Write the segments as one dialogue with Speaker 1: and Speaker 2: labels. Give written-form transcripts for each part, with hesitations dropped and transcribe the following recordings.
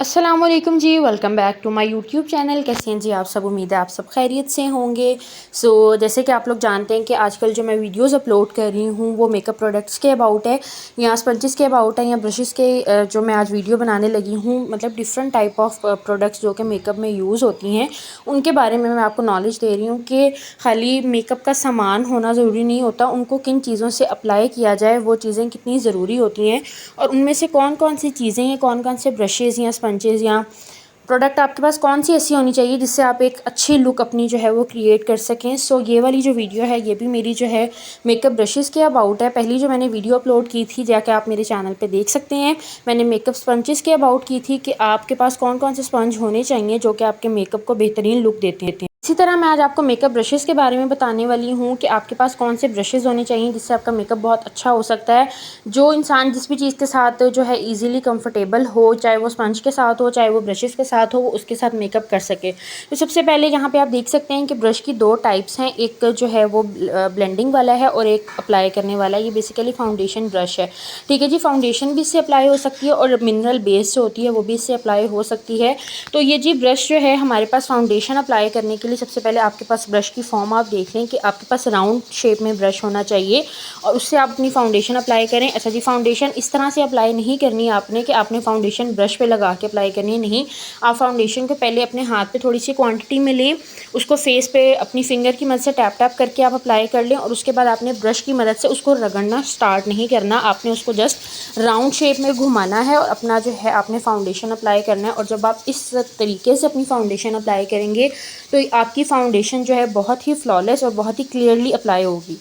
Speaker 1: अस्सलामुअलैकुम जी, welcome back to my YouTube channel. कैसे हैं जी आप सब? उम्मीद है आप सब खैरियत से होंगे। जैसे कि आप लोग जानते हैं कि आजकल जो मैं वीडियोस अपलोड कर रही हूँ वो मेकअप प्रोडक्ट्स के अबाउट है, या स्पंजेस के अबाउट है, या ब्रशेस के। जो मैं आज वीडियो बनाने लगी हूँ, मतलब डिफरेंट टाइप ऑफ प्रोडक्ट्स जो कि मेकअप में यूज़ होती हैं, उनके बारे में मैं आपको नॉलेज दे रही हूँ कि खाली मेकअप का सामान होना ज़रूरी नहीं होता, उनको किन चीज़ों से अप्लाई किया जाए, वो चीज़ें कितनी ज़रूरी होती हैं, और उनमें से कौन कौन सी चीज़ें हैं, कौन कौन से ब्रशेज़ या स्पंजेस या प्रोडक्ट आपके पास कौन सी ऐसी होनी चाहिए जिससे आप एक अच्छी लुक अपनी जो है वो क्रिएट कर सकें। ये वाली जो वीडियो है ये भी मेरी जो है मेकअप ब्रशेज़ के अबाउट है। पहली जो मैंने वीडियो अपलोड की थी, जाके आप मेरे चैनल पे देख सकते हैं, मैंने मेकअप स्पंजेस के अबाउट की थी कि आपके पास कौन कौन से स्पंज होने चाहिए जो कि आपके मेकअप को बेहतरीन लुक देते हैं। इसी तरह मैं आज आपको मेकअप ब्रशेज़ के बारे में बताने वाली हूँ कि आपके पास कौन से ब्रशेज़ होने चाहिए जिससे आपका मेकअप बहुत अच्छा हो सकता है। जो इंसान जिस भी चीज़ के साथ जो है इजीली कंफर्टेबल हो, चाहे वो स्पंज के साथ हो, चाहे वो ब्रशेज़ के साथ हो, वो उसके साथ मेकअप कर सके। तो सबसे पहले यहाँ पे आप देख सकते हैं कि ब्रश की दो टाइप्स हैं, एक जो है वो ब्लेंडिंग वाला है और एक अप्लाई करने वाला है। ये बेसिकली फाउंडेशन ब्रश है, ठीक है जी। फाउंडेशन भी इससे अप्लाई हो सकती है और मिनरल बेस जो होती है वो भी इससे अप्लाई हो सकती है। तो ये जी ब्रश जो है हमारे पास फाउंडेशन अप्लाई करने के लिए, सबसे पहले आपके पास ब्रश की फॉर्म आप देख लें कि आपके पास राउंड शेप में ब्रश होना चाहिए और उससे आप अपनी फाउंडेशन अप्लाई करें। अच्छा जी, फाउंडेशन इस तरह से अप्लाई नहीं करनी है आपने कि आपने फाउंडेशन ब्रश पे लगा के अप्लाई करनी है, नहीं। आप फाउंडेशन को पहले अपने हाथ पे थोड़ी सी क्वांटिटी में लें, उसको फेस पे अपनी फिंगर की मदद से टैप टैप करके आप अप्लाई कर लें, और उसके बाद आपने ब्रश की मदद से उसको रगड़ना स्टार्ट नहीं करना, आपने उसको जस्ट राउंड शेप में घुमाना है और अपना जो है आपने फाउंडेशन अप्लाई करना है। और जब आप इस तरीके से अपनी फाउंडेशन अप्लाई करेंगे तो आपकी फाउंडेशन जो है बहुत ही फ्लॉलेस और बहुत ही क्लियरली अप्लाई होगी।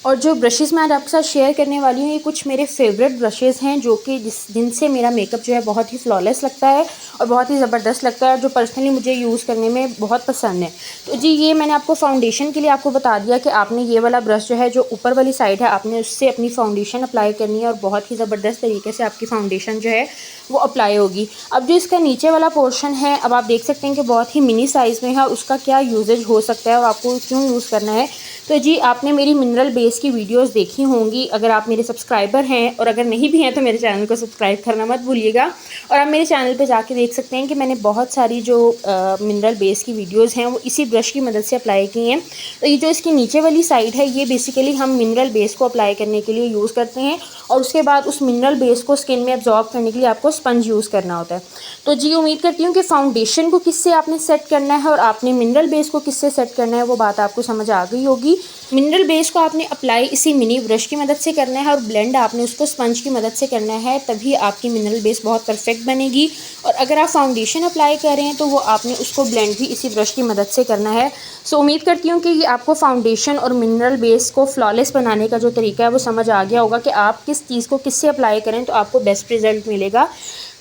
Speaker 1: और जो ब्रशेस मैं आज आपके साथ शेयर करने वाली हूँ, ये कुछ मेरे फेवरेट ब्रशेस हैं जो कि जिनसे मेरा मेकअप जो है बहुत ही फ्लॉलेस लगता है और बहुत ही ज़बरदस्त लगता है, जो पर्सनली मुझे यूज़ करने में बहुत पसंद है। तो जी, ये मैंने आपको फाउंडेशन के लिए आपको बता दिया कि आपने ये वाला ब्रश जो है, जो ऊपर वाली साइड है, आपने उससे अपनी फाउंडेशन अप्लाई करनी है और बहुत ही ज़बरदस्त तरीके से आपकी फाउंडेशन जो है वो अप्लाई होगी। अब जो इसका नीचे वाला पोर्शन है, अब आप देख सकते हैं कि बहुत ही मिनी साइज़ में है और उसका क्या यूजेज हो सकता है और आपको क्यों यूज़ करना है। तो जी, आपने मेरी मिनरल बेस की वीडियोस देखी होंगी अगर आप मेरे सब्सक्राइबर हैं, और अगर नहीं भी हैं तो मेरे चैनल को सब्सक्राइब करना मत भूलिएगा। और आप मेरे चैनल पे जाके देख सकते हैं कि मैंने बहुत सारी जो मिनरल बेस की वीडियोस हैं वो इसी ब्रश की मदद से अप्लाई की हैं। तो ये जो इसकी नीचे वाली साइड है, ये बेसिकली हम मिनरल बेस को अप्लाई करने के लिए यूज़ करते हैं, और उसके बाद उस मिनरल बेस को स्किन में एब्जॉर्ब करने के लिए आपको स्पंज यूज़ करना होता है। तो जी, उम्मीद करती हूँ कि फाउंडेशन को किससे आपने सेट करना है और आपने मिनरल बेस को किससे सेट करना है वो बात आपको समझ आ गई होगी। मिनरल बेस को आपने अप्लाई इसी मिनी ब्रश की मदद से करना है और ब्लेंड आपने उसको स्पंज की मदद से करना है, तभी आपकी मिनरल बेस बहुत परफेक्ट बनेगी। और अगर आप फाउंडेशन अप्लाई कर रहे हैं तो वो आपने उसको ब्लेंड भी इसी ब्रश की मदद से करना है। उम्मीद करती हूँ कि ये आपको फाउंडेशन और मिनरल बेस को फ्लॉलेस बनाने का जो तरीका है वो समझ आ गया होगा कि आप किस चीज़ को किससे अप्लाई करें तो आपको बेस्ट रिजल्ट मिलेगा।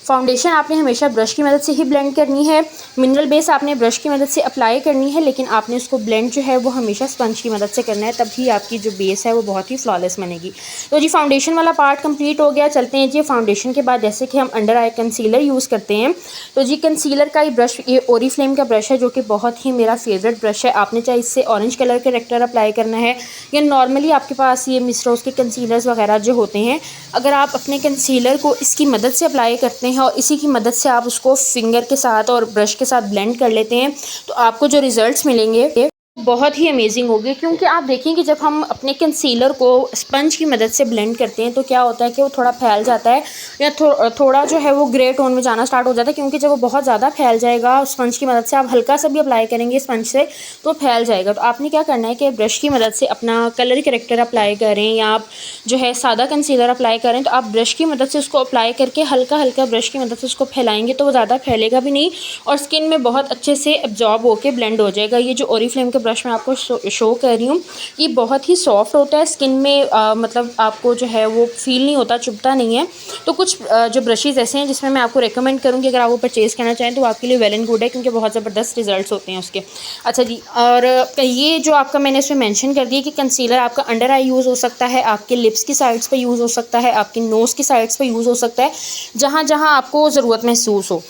Speaker 1: फाउंडेशन आपने हमेशा ब्रश की मदद से ही ब्लेंड करनी है, मिनरल बेस आपने ब्रश की मदद से अप्लाई करनी है, लेकिन आपने उसको ब्लेंड जो है वो हमेशा स्पंज की मदद से करना है, तभी आपकी जो बेस है वो बहुत ही फ्लॉलेस बनेगी। तो जी, फाउंडेशन वाला पार्ट कंप्लीट हो गया। चलते हैं जी फाउंडेशन के बाद, जैसे कि हम अंडर आई कंसीलर यूज़ करते हैं। तो जी, कंसीलर का ये ब्रश, ये ओरीफ्लेम का ब्रश है जो कि बहुत ही मेरा फेवरेट ब्रश है। आपने चाहे इससे ऑरेंज कलर के करेक्टर अप्लाई करना है या नॉर्मली आपके पास ये मिस रोज़ के कंसीलर्स वगैरह जो होते हैं, अगर आप अपने कंसीलर को इसकी मदद से अप्लाई करते हैं और इसी की मदद से आप उसको फिंगर के साथ और ब्रश के साथ ब्लेंड कर लेते हैं, तो आपको जो रिज़ल्ट्स मिलेंगे बहुत ही अमेजिंग होगी। क्योंकि आप देखें कि जब हम अपने कंसीलर को स्पंज की मदद से ब्लेंड करते हैं तो क्या होता है कि वो थोड़ा फैल जाता है या थोड़ा जो है वो ग्रे टोन में जाना स्टार्ट हो जाता है, क्योंकि जब वो बहुत ज़्यादा फैल जाएगा स्पंज की मदद से, आप हल्का सा भी अप्लाई करेंगे स्पंज से तो फैल जाएगा। तो आपने क्या करना है कि ब्रश की मदद से अपना कलर करेक्टर अप्लाई करें या आप जो है सादा कंसीलर अप्लाई करें, तो आप ब्रश की मदद से उसको अप्लाई करके हल्का हल्का ब्रश की मदद से उसको फैलाएंगे तो वो ज़्यादा फैलेगा भी नहीं और स्किन में बहुत अच्छे से एब्जॉर्ब होकर ब्लेंड हो जाएगा। ये जो ओरीफ्लेम के ब्रश मैं आपको शो कर रही हूँ, ये बहुत ही सॉफ्ट होता है स्किन में, मतलब आपको जो है वो फील नहीं होता, चुभता नहीं है। तो कुछ जो ब्रशेज़ ऐसे हैं जिसमें मैं आपको रेकमेंड करूँगी अगर आप वो परचेज़ करना चाहें तो आपके लिए वेल एंड गुड है, क्योंकि बहुत ज़बरदस्त रिजल्ट्स होते हैं उसके। अच्छा जी, और ये जो आपका मैंने इसमें मेंशन कर दिया कि कंसीलर आपका अंडर आई यूज़ हो सकता है, आपके लिप्स की साइड्स पे यूज़ हो सकता है, आपकी नोज़ की साइड्स पे यूज़ हो सकता है, जहाँ जहाँ आपको ज़रूरत महसूस हो।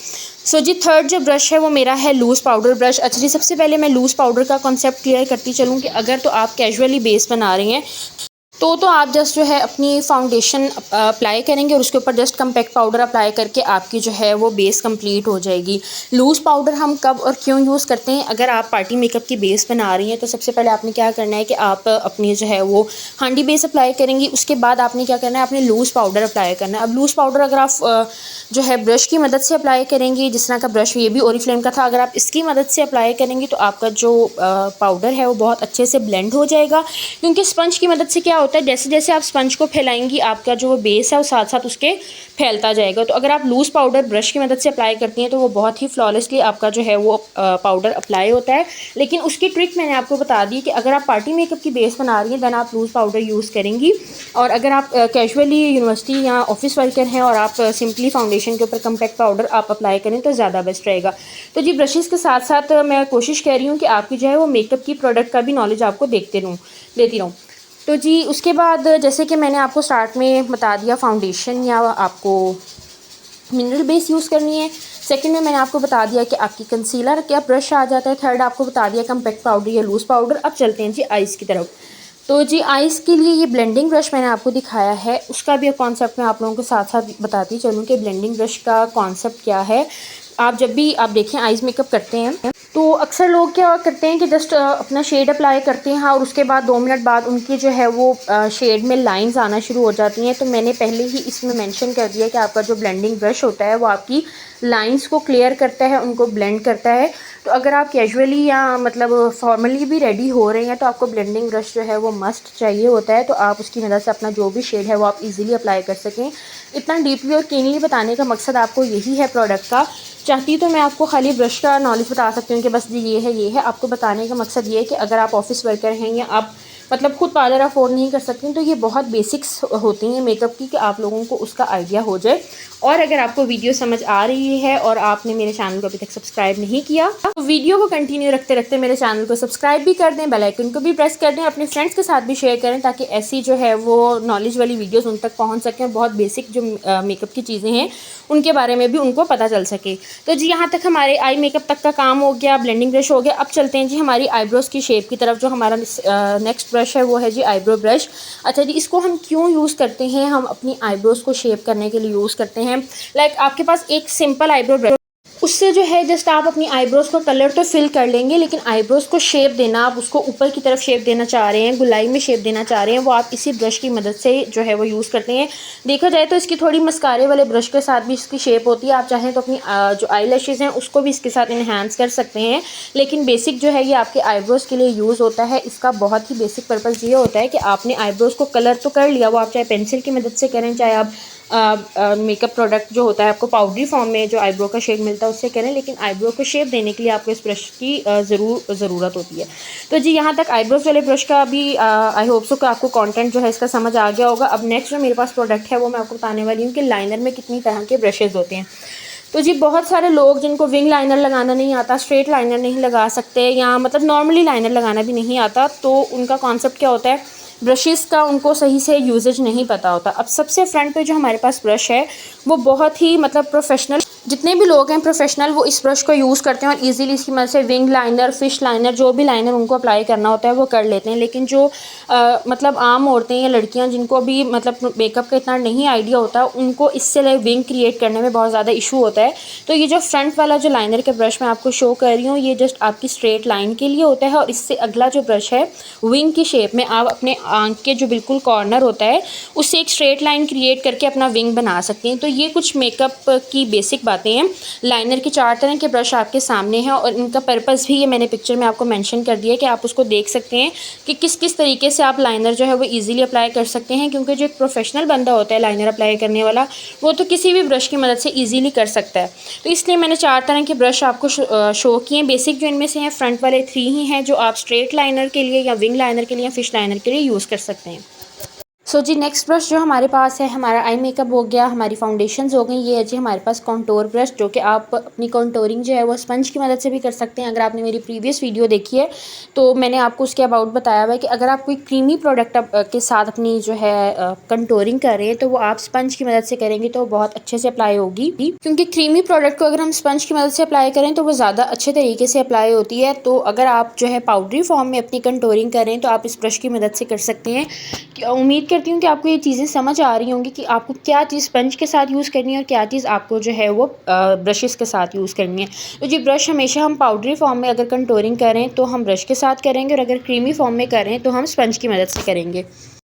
Speaker 1: जी, थर्ड जो ब्रश है वो मेरा है लूज़ पाउडर ब्रश। अच्छा जी, सबसे पहले मैं लूज़ पाउडर का कॉन्सेप्ट क्लियर करती चलूँ कि अगर तो आप कैजुअली बेस बना रही हैं तो आप जस्ट जो है अपनी फाउंडेशन अप्लाई करेंगे और उसके ऊपर जस्ट कम्पैक्ट पाउडर अप्लाई करके आपकी जो है वो बेस कंप्लीट हो जाएगी। लूज़ पाउडर हम कब और क्यों यूज़ करते हैं? अगर आप पार्टी मेकअप की बेस बना रही हैं तो सबसे पहले आपने क्या करना है कि आप अपनी जो है वो हांडी बेस अप्लाई करेंगी। उसके बाद आपने क्या करना है, आपने लूज़ पाउडर अप्लाई करना है। अब लूज़ पाउडर अगर आप जो है ब्रश की मदद से अप्लाई करेंगी, जिस तरह का ब्रश ये भी ओरिफ्लेम का था, अगर आप इसकी मदद से अप्लाई करेंगी तो आपका जो पाउडर है वो बहुत अच्छे से ब्लेंड हो जाएगा। क्योंकि स्पंज की मदद से क्या होता है, जैसे जैसे आप स्पंज को फैलाएंगी आपका जो बेस है वो साथ साथ उसके फैलता जाएगा। तो अगर आप लूज़ पाउडर ब्रश की मदद से अप्लाई करती हैं तो वो बहुत ही फ्लॉलेसली आपका जो है वो पाउडर अप्लाई होता है। लेकिन उसकी ट्रिक मैंने आपको बता दी कि अगर आप पार्टी मेकअप की बेस बना रही हैं दैन आप लूज़ पाउडर यूज़ करेंगी, और अगर आप कैजुअली यूनिवर्सिटी या ऑफिस वर्कर हैं और आप सिंपली फाउंडेशन के ऊपर कम्पैक्ट पाउडर आप अप्लाई करें तो ज़्यादा बेस्ट रहेगा। तो जी ब्रशेज़ के साथ साथ मैं कोशिश कर रही हूँ कि आपकी जो है वो मेकअप की प्रोडक्ट का भी नॉलेज आपको देती रहूँ। तो जी उसके बाद जैसे कि मैंने आपको स्टार्ट में बता दिया, फाउंडेशन या आपको मिनरल बेस यूज़ करनी है। सेकंड में मैंने आपको बता दिया कि आपकी कंसीलर क्या ब्रश आ जाता है। थर्ड आपको बता दिया कम्पैक्ट पाउडर या लूज़ पाउडर। अब चलते हैं जी आइज़ की तरफ। तो जी आइज़ के लिए ये ब्लेंडिंग ब्रश मैंने आपको दिखाया है, उसका भी कॉन्सेप्ट मैं आप लोगों के साथ साथ बताती चलूँ कि ब्लेंडिंग ब्रश का कॉन्सेप्ट क्या है। आप जब भी आप देखें आइज़ मेकअप करते हैं तो अक्सर लोग क्या करते हैं कि जस्ट अपना शेड अप्लाई करते हैं और उसके बाद 2 मिनट बाद उनकी जो है वो शेड में लाइंस आना शुरू हो जाती हैं। तो मैंने पहले ही इसमें मेंशन कर दिया कि आपका जो ब्लेंडिंग ब्रश होता है वो आपकी लाइंस को क्लियर करता है, उनको ब्लेंड करता है। तो अगर आप कैजुअली या मतलब फॉर्मली भी रेडी हो रहे हैं तो आपको ब्लेंडिंग ब्रश जो है वो मस्ट चाहिए होता है। तो आप उसकी मदद से अपना जो भी शेड है वो आप इजीली अप्लाई कर सकें। इतना डीपली और क्लीनली बताने का मकसद आपको यही है प्रोडक्ट का। चाहती तो मैं आपको खाली ब्रश का नॉलेज बता सकती हूँ कि बस ये है। आपको बताने का मकसद ये है कि अगर आप ऑफिस वर्कर हैं या आप मतलब खुद पार्लर अफोर्ड नहीं कर सकती तो ये बहुत बेसिक्स होती हैं मेकअप की कि आप लोगों को उसका आइडिया हो जाए। और अगर आपको वीडियो समझ आ रही है और आपने मेरे चैनल को अभी तक सब्सक्राइब नहीं किया तो वीडियो को कंटिन्यू रखते रखते मेरे चैनल को सब्सक्राइब भी कर दें, बेल आइकन को भी प्रेस कर दें, अपने फ्रेंड्स के साथ भी शेयर करें ताकि ऐसी जो है वो नॉलेज वाली वीडियोज़ उन तक पहुँच सकें और बहुत बेसिक जो मेकअप की चीज़ें हैं उनके बारे में भी उनको पता चल सके। तो जी यहाँ तक हमारे आई मेकअप तक का काम हो गया, ब्लेंडिंग ब्रश हो गया। अब चलते हैं जी हमारी आईब्रोज़ की शेप की तरफ। जो हमारा नेक्स्ट ब्रश है वो है जी आईब्रो ब्रश। अच्छा जी, इसको हम क्यों यूज़ करते हैं? हम अपनी आईब्रोज़ को शेप करने के लिए यूज़ करते हैं। लाइक आपके पास एक सिंपल आईब्रो ब्रश, उससे जो है जस्ट आप अपनी आईब्रोज़ का कलर तो फिल कर लेंगे, लेकिन आईब्रोज़ को शेप देना, आप उसको ऊपर की तरफ शेप देना चाह रहे हैं, गुलाई में शेप देना चाह रहे हैं, वो आप इसी ब्रश की मदद से जो है वो यूज़ करते हैं। देखा जाए तो इसकी थोड़ी मस्कारे वाले ब्रश के साथ भी इसकी शेप होती है। आप चाहें तो अपनी जो आई लैशेज़ हैं उसको भी इसके साथ इन्हांस कर सकते हैं, लेकिन बेसिक जो है ये आपके आईब्रोज़ के लिए यूज़ होता है। इसका बहुत ही बेसिक पर्पज़ ये होता है कि आपने आईब्रोज़ को कलर तो कर लिया, वो आप चाहे पेंसिल की मदद से करें, चाहे आप मेकअप प्रोडक्ट जो होता है आपको पाउडरी फॉर्म में जो आईब्रो का शेड मिलता है उससे करें, लेकिन आईब्रो को शेप देने के लिए आपको इस ब्रश की ज़रूरत होती है। तो जी यहाँ तक आईब्रोज वाले ब्रश का भी आई होप सो कि आपको कंटेंट जो है इसका समझ आ गया होगा। अब नेक्स्ट जो मेरे पास प्रोडक्ट है वो मैं आपको बताने वाली हूँ कि लाइनर में कितनी तरह के ब्रशेज़ होते हैं। तो जी बहुत सारे लोग जिनको विंग लाइनर लगाना नहीं आता, स्ट्रेट लाइनर नहीं लगा सकते, या मतलब नॉर्मली लाइनर लगाना भी नहीं आता, तो उनका कॉन्सेप्ट क्या होता है, ब्रशेज़ का उनको सही से यूजेज नहीं पता होता। अब सबसे फ्रंट पे जो हमारे पास ब्रश है वो बहुत ही मतलब प्रोफेशनल, जितने भी लोग हैं प्रोफेशनल वो इस ब्रश को यूज़ करते हैं और इजीली इसकी मदद से विंग लाइनर, फिश लाइनर, जो भी लाइनर उनको अप्लाई करना होता है वो कर लेते हैं। लेकिन जो मतलब आम औरतें या लड़कियां जिनको भी मतलब मेकअप का इतना नहीं आइडिया होता, उनको इससे विंग क्रिएट करने में बहुत ज़्यादा इशू होता है। तो ये जो फ्रंट वाला जो लाइनर का ब्रश मैं आपको शो कर रही हूँ ये जस्ट आपकी स्ट्रेट लाइन के लिए होता है, और इससे अगला जो ब्रश है विंग की शेप में आप अपने आंख के जो बिल्कुल कॉर्नर होता है उससे एक स्ट्रेट लाइन क्रिएट करके अपना विंग बना सकते हैं। तो ये कुछ मेकअप की बेसिक बातें हैं। लाइनर के 4 तरह के ब्रश आपके सामने हैं और इनका पर्पस भी ये मैंने पिक्चर में आपको मेंशन कर दिया है कि आप उसको देख सकते हैं कि किस किस तरीके से आप लाइनर जो है वो इजीली अप्लाई कर सकते हैं। क्योंकि जो एक प्रोफेशनल बंदा होता है लाइनर अप्लाई करने वाला, वो तो किसी भी ब्रश की मदद से ईजिली कर सकता है। तो इसलिए मैंने 4 तरह के ब्रश आपको शो किए। बेसिक जो इनमें से हैं फ्रंट वाले 3 ही हैं जो आप स्ट्रेट लाइनर के लिए या विंग लाइनर के लिए या फिश लाइनर के लिए यूज़ कर सकते हैं। सो जी नेक्स्ट ब्रश जो हमारे पास है, हमारा आई मेकअप हो गया, हमारी फाउंडेशंस हो गई। ये है जी हमारे पास कॉन्टोर ब्रश, जो कि आप अपनी कॉन्टोरिंग जो है वो स्पंज की मदद से भी कर सकते हैं। अगर आपने मेरी प्रीवियस वीडियो देखी है तो मैंने आपको उसके अबाउट बताया हुआ है कि अगर आप कोई क्रीमी प्रोडक्ट के साथ अपनी जो है कंटोरिंग कर रहे हैं तो वो आप स्पंज की मदद से करेंगे तो बहुत अच्छे से अप्लाई होगी, क्योंकि क्रीमी प्रोडक्ट को अगर हम स्पंज की मदद से अप्लाई करें तो वो ज़्यादा अच्छे तरीके से अप्लाई होती है। तो अगर आप जो है पाउडरी फॉर्म में अपनी कंटोरिंग करें तो आप इस ब्रश की मदद से कर सकते हैं। उम्मीद करती हूँ कि आपको ये चीज़ें समझ आ रही होंगी कि आपको क्या चीज़ स्पंज के साथ यूज़ करनी है और क्या चीज़ आपको जो है वो ब्रशेस के साथ यूज़ करनी है। तो जी ब्रश हमेशा हम पाउडरी फॉर्म में अगर कंटोरिंग करें तो हम ब्रश के साथ करेंगे, और अगर क्रीमी फॉर्म में करें तो हम स्पंज की मदद से करेंगे।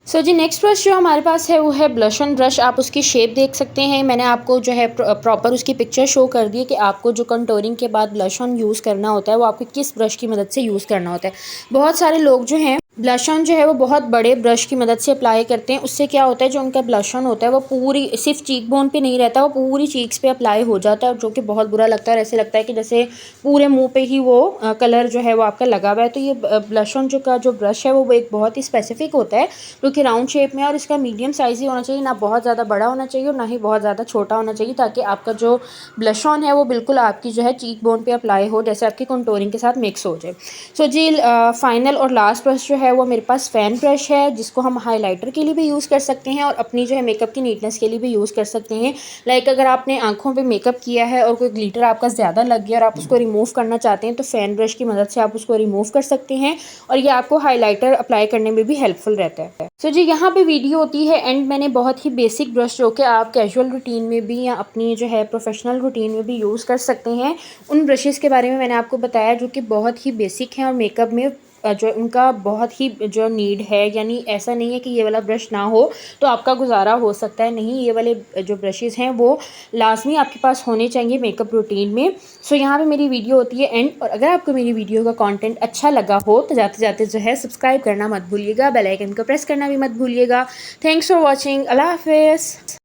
Speaker 1: सो जी नेक्स्ट ब्रश जो हमारे पास है वो है ब्लश ऑन ब्रश। आप उसकी शेप देख सकते हैं, मैंने आपको जो है प्रॉपर उसकी पिक्चर शो कर दी है कि आपको जो कंटोरिंग के बाद ब्लश ऑन यूज़ करना होता है वो आपको किस ब्रश की मदद से यूज़ करना होता है। बहुत सारे लोग जो हैं ब्लश ऑन जो है वो बहुत बड़े ब्रश की मदद से अप्लाई करते हैं। उससे क्या होता है, जो उनका ब्लश ऑन होता है वो पूरी सिर्फ चीक बोन पे नहीं रहता, वो पूरी चीक्स पे अप्लाई हो जाता है, जो कि बहुत बुरा लगता है। ऐसे लगता है कि जैसे पूरे मुंह पे ही वो कलर जो है वो आपका लगा हुआ है। तो ये ब्लश ऑन का जो ब्रश है वो एक बहुत ही स्पेसिफिक होता है, जो कि राउंड शेप में है, और इसका मीडियम साइज़ ही होना चाहिए, ना बहुत ज़्यादा बड़ा होना चाहिए और ना ही बहुत ज़्यादा छोटा होना चाहिए, ताकि आपका जो ब्लश ऑन है वो बिल्कुल आपकी जो है चीक बोन पे अप्लाई हो, जैसे आपकी कंटोरिंग के साथ मिक्स हो जाए। सो जी फाइनल और लास्ट ब्रश जो है वो मेरे पास फैन ब्रश है, जिसको हम हाइलाइटर के लिए भी यूज़ कर सकते हैं और अपनी जो है मेकअप की नीटनेस के लिए भी यूज़ कर सकते हैं। लाइक अगर आपने आंखों पे मेकअप किया है और कोई ग्लिटर आपका ज़्यादा लग गया और आप उसको रिमूव करना चाहते हैं तो फैन ब्रश की मदद से आप उसको रिमूव कर सकते हैं, और ये आपको हाइलाइटर अप्लाई करने में भी हेल्पफुल रहता है। सो जी यहाँ पे वीडियो होती है एंड मैंने बहुत ही बेसिक ब्रश जो कि आप कैजुअल रूटीन में भी या अपनी जो है प्रोफेशनल रूटीन में भी यूज़ कर सकते हैं, उन ब्रशेज़ के बारे में मैंने आपको बताया, जो कि बहुत ही बेसिक हैं और मेकअप में जो उनका बहुत ही जो नीड है। यानी ऐसा नहीं है कि ये वाला ब्रश ना हो तो आपका गुजारा हो सकता है, नहीं, ये वाले जो ब्रशेज़ हैं वो लाजमी आपके पास होने चाहिए मेकअप रूटीन में। सो यहाँ पे मेरी वीडियो होती है एंड, और अगर आपको मेरी वीडियो का कंटेंट अच्छा लगा हो तो जाते जाते जो है सब्सक्राइब करना मत भूलिएगा, बेल आइकन को प्रेस करना भी मत भूलिएगा। Thanks for watching. अल्लाह हाफिज़।